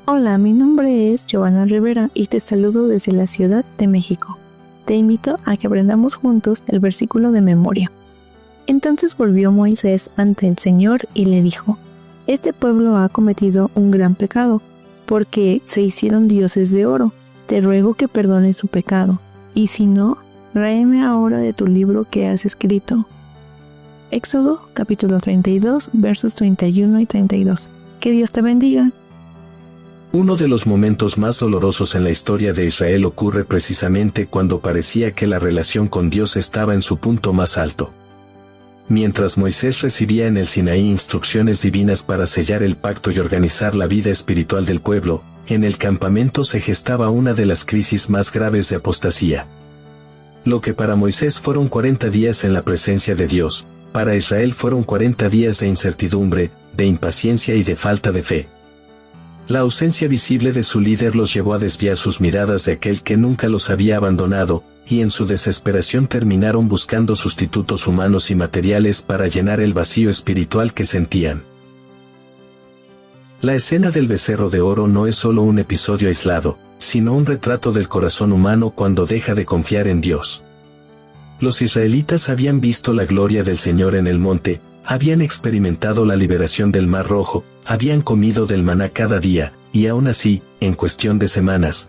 Hola, mi nombre es Giovanna Rivera y te saludo desde la Ciudad de México. Te invito a que aprendamos juntos el versículo de memoria. Entonces volvió Moisés ante el Señor y le dijo: Este pueblo ha cometido un gran pecado, porque se hicieron dioses de oro. Te ruego que perdones su pecado, y si no, ráeme ahora de tu libro que has escrito. Éxodo capítulo 32, versos 31 y 32. Que Dios te bendiga. Uno de los momentos más dolorosos en la historia de Israel ocurre precisamente cuando parecía que la relación con Dios estaba en su punto más alto. Mientras Moisés recibía en el Sinaí instrucciones divinas para sellar el pacto y organizar la vida espiritual del pueblo, en el campamento se gestaba una de las crisis más graves de apostasía. Lo que para Moisés fueron 40 días en la presencia de Dios, para Israel fueron 40 días de incertidumbre, de impaciencia y de falta de fe. La ausencia visible de su líder los llevó a desviar sus miradas de aquel que nunca los había abandonado, y en su desesperación terminaron buscando sustitutos humanos y materiales para llenar el vacío espiritual que sentían. La escena del becerro de oro no es solo un episodio aislado, sino un retrato del corazón humano cuando deja de confiar en Dios. Los israelitas habían visto la gloria del Señor en el monte, habían experimentado la liberación del Mar Rojo, habían comido del maná cada día, y aún así, en cuestión de semanas,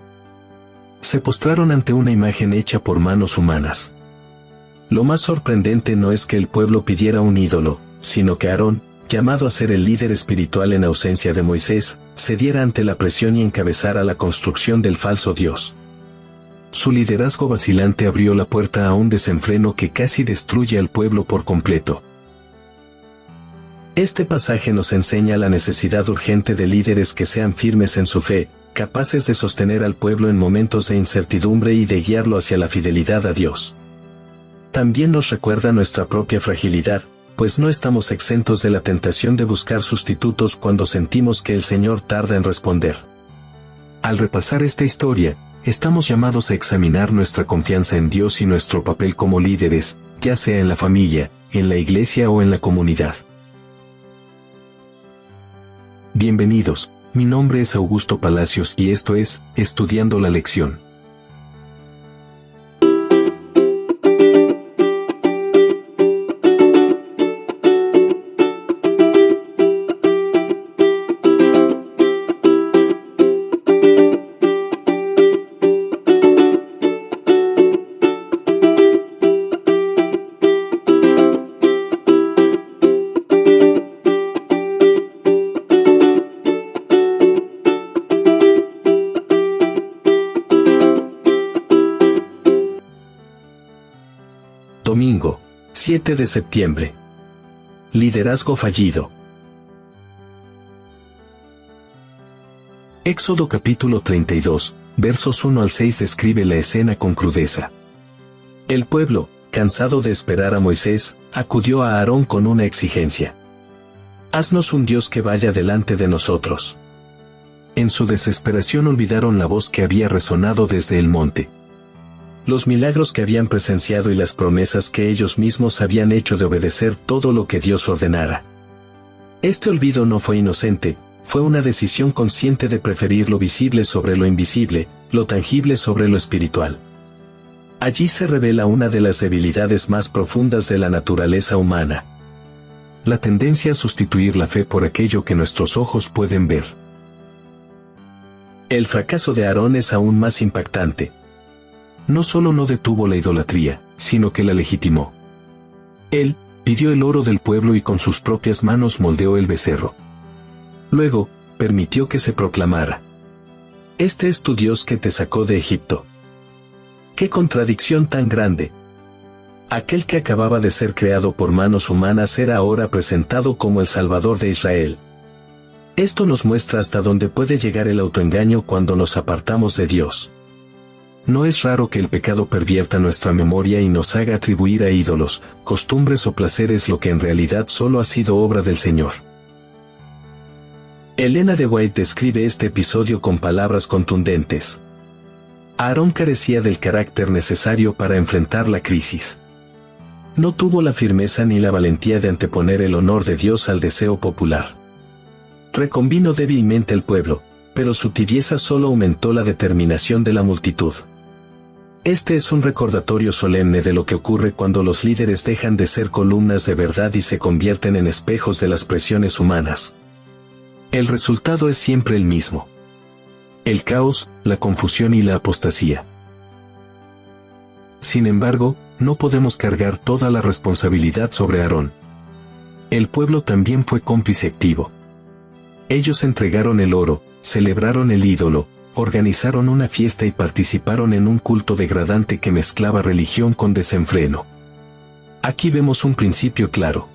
se postraron ante una imagen hecha por manos humanas. Lo más sorprendente no es que el pueblo pidiera un ídolo, sino que Aarón, llamado a ser el líder espiritual en ausencia de Moisés, cediera ante la presión y encabezara la construcción del falso Dios. Su liderazgo vacilante abrió la puerta a un desenfreno que casi destruye al pueblo por completo. Este pasaje nos enseña la necesidad urgente de líderes que sean firmes en su fe, capaces de sostener al pueblo en momentos de incertidumbre y de guiarlo hacia la fidelidad a Dios. También nos recuerda nuestra propia fragilidad, pues no estamos exentos de la tentación de buscar sustitutos cuando sentimos que el Señor tarda en responder. Al repasar esta historia, estamos llamados a examinar nuestra confianza en Dios y nuestro papel como líderes, ya sea en la familia, en la iglesia o en la comunidad. Bienvenidos, mi nombre es Augusto Palacios y esto es Estudiando la Lección. Domingo, 7 de septiembre. Liderazgo fallido. Éxodo capítulo 32, versos 1 al 6 describe la escena con crudeza. El pueblo, cansado de esperar a Moisés, acudió a Aarón con una exigencia. Haznos un Dios que vaya delante de nosotros. En su desesperación olvidaron la voz que había resonado desde el monte. Los milagros que habían presenciado y las promesas que ellos mismos habían hecho de obedecer todo lo que Dios ordenara. Este olvido no fue inocente, fue una decisión consciente de preferir lo visible sobre lo invisible, lo tangible sobre lo espiritual. Allí se revela una de las debilidades más profundas de la naturaleza humana: la tendencia a sustituir la fe por aquello que nuestros ojos pueden ver. El fracaso de Aarón es aún más impactante. No solo no detuvo la idolatría, sino que la legitimó. Él pidió el oro del pueblo y con sus propias manos moldeó el becerro. Luego, permitió que se proclamara: Este es tu Dios que te sacó de Egipto. ¡Qué contradicción tan grande! Aquel que acababa de ser creado por manos humanas era ahora presentado como el Salvador de Israel. Esto nos muestra hasta dónde puede llegar el autoengaño cuando nos apartamos de Dios. No es raro que el pecado pervierta nuestra memoria y nos haga atribuir a ídolos, costumbres o placeres lo que en realidad solo ha sido obra del Señor. Elena de White describe este episodio con palabras contundentes. Aarón carecía del carácter necesario para enfrentar la crisis. No tuvo la firmeza ni la valentía de anteponer el honor de Dios al deseo popular. Reconvino débilmente al pueblo, pero su tibieza solo aumentó la determinación de la multitud. Este es un recordatorio solemne de lo que ocurre cuando los líderes dejan de ser columnas de verdad y se convierten en espejos de las presiones humanas. El resultado es siempre el mismo: el caos, la confusión y la apostasía. Sin embargo, no podemos cargar toda la responsabilidad sobre Aarón. El pueblo también fue cómplice activo. Ellos entregaron el oro, celebraron el ídolo, organizaron una fiesta y participaron en un culto degradante que mezclaba religión con desenfreno. Aquí vemos un principio claro.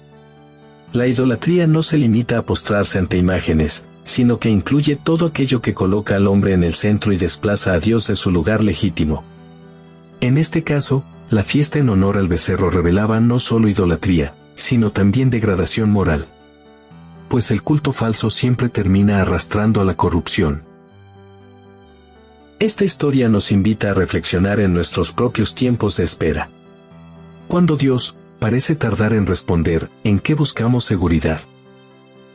La idolatría no se limita a postrarse ante imágenes, sino que incluye todo aquello que coloca al hombre en el centro y desplaza a Dios de su lugar legítimo. En este caso, la fiesta en honor al becerro revelaba no solo idolatría, sino también degradación moral. Pues el culto falso siempre termina arrastrando a la corrupción. Esta historia nos invita a reflexionar en nuestros propios tiempos de espera. Cuando Dios parece tardar en responder, ¿en qué buscamos seguridad?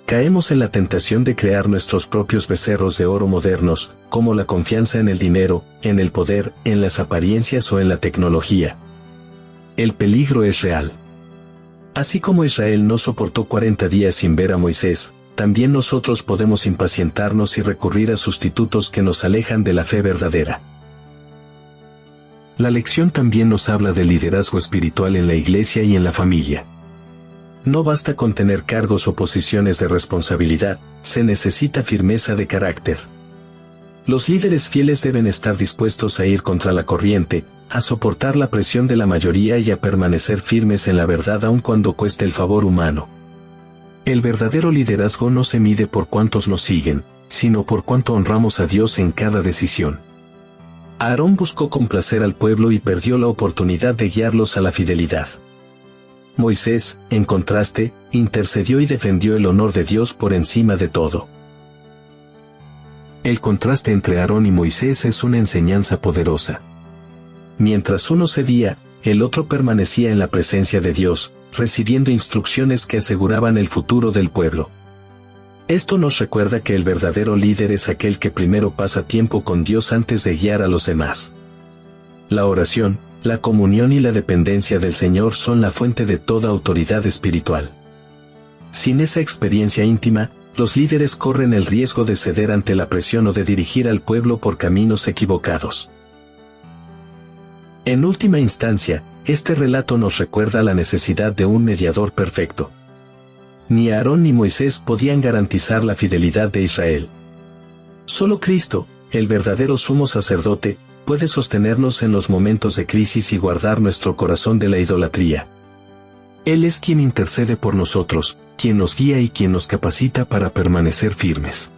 Caemos en la tentación de crear nuestros propios becerros de oro modernos, como la confianza en el dinero, en el poder, en las apariencias o en la tecnología. El peligro es real. Así como Israel no soportó 40 días sin ver a Moisés, también nosotros podemos impacientarnos y recurrir a sustitutos que nos alejan de la fe verdadera. La lección también nos habla del liderazgo espiritual en la iglesia y en la familia. No basta con tener cargos o posiciones de responsabilidad, se necesita firmeza de carácter. Los líderes fieles deben estar dispuestos a ir contra la corriente, a soportar la presión de la mayoría y a permanecer firmes en la verdad aun cuando cueste el favor humano. El verdadero liderazgo no se mide por cuántos nos siguen, sino por cuánto honramos a Dios en cada decisión. Aarón buscó complacer al pueblo y perdió la oportunidad de guiarlos a la fidelidad. Moisés, en contraste, intercedió y defendió el honor de Dios por encima de todo. El contraste entre Aarón y Moisés es una enseñanza poderosa. Mientras uno cedía, el otro permanecía en la presencia de Dios, recibiendo instrucciones que aseguraban el futuro del pueblo. Esto nos recuerda que el verdadero líder es aquel que primero pasa tiempo con Dios antes de guiar a los demás. La oración, la comunión y la dependencia del Señor son la fuente de toda autoridad espiritual. Sin esa experiencia íntima, los líderes corren el riesgo de ceder ante la presión o de dirigir al pueblo por caminos equivocados. En última instancia, este relato nos recuerda la necesidad de un mediador perfecto. Ni Aarón ni Moisés podían garantizar la fidelidad de Israel. Solo Cristo, el verdadero sumo sacerdote, puede sostenernos en los momentos de crisis y guardar nuestro corazón de la idolatría. Él es quien intercede por nosotros, quien nos guía y quien nos capacita para permanecer firmes.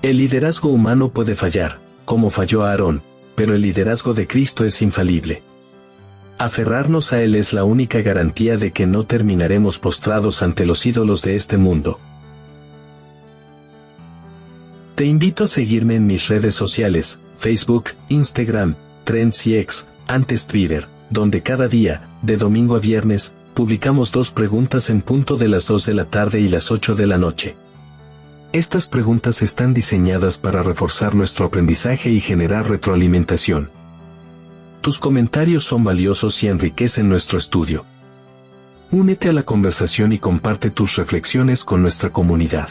El liderazgo humano puede fallar, como falló Aarón, pero el liderazgo de Cristo es infalible. Aferrarnos a Él es la única garantía de que no terminaremos postrados ante los ídolos de este mundo. Te invito a seguirme en mis redes sociales, Facebook, Instagram, Threads y X, antes Twitter, donde cada día, de domingo a viernes, publicamos 2 preguntas en punto de las 2 de la tarde y las 8 de la noche. Estas preguntas están diseñadas para reforzar nuestro aprendizaje y generar retroalimentación. Tus comentarios son valiosos y enriquecen nuestro estudio. Únete a la conversación y comparte tus reflexiones con nuestra comunidad.